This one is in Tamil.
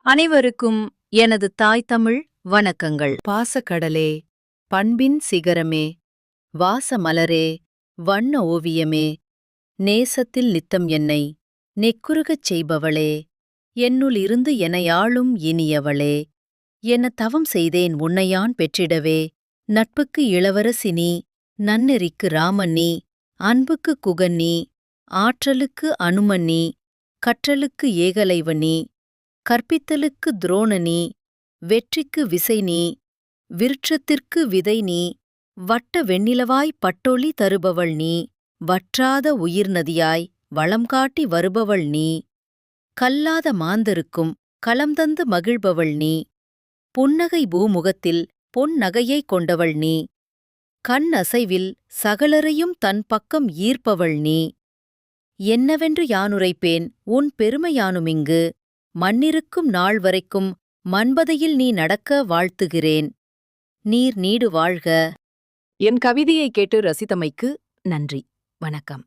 அனைவருக்கும் எனது தாய் தமிழ் வணக்கங்கள். பாசக்கடலே, பண்பின் சிகரமே, வாச மலரே, வண்ண ஓவியமே, நேசத்தில் நித்தம் என்னை நெக்குருகச் செய்பவளே, என்னுள் இருந்து எனையாளும் இனியவளே, என்ன தவம் செய்தேன் உன்னையான் பெற்றிடவே, நட்புக்கு இளவரசி நீ, நன்னெறிக்கு ராமன் நீ, அன்புக்கு குகன் நீ, ஆற்றலுக்கு அனுமன் நீ, கற்றலுக்கு ஏகலைவன் நீ, கற்பித்தலுக்கு துரோண நீ, வெற்றிக்கு விசை நீ, விருட்சத்திற்கு விதை நீ, வட்ட வெண்ணிலவாய் பட்டொளி தருபவள் நீ, வற்றாத உயிர் நதியாய் வளம் காட்டி வருபவள் நீ, கல்லாத மாந்தருக்கும் களம் தந்து மகிழ்பவள் நீ, புன்னகை பூமுகத்தில் பொன் நகையைக் கொண்டவள் நீ, கண் அசைவில் சகலரையும் தன் பக்கம் ஈர்ப்பவள் நீ. என்னவென்று யானுரைப்பேன் உன் பெருமையானுமிங்கு, மண்ணிருக்கும் நாள் வரைக்கும் மன்பதையில் நீ நடக்க வாழ்த்துகிறேன். நீர் நீடு வாழ்க. என் கவிதையை கேட்டு ரசித்தமைக்கு நன்றி. வணக்கம்.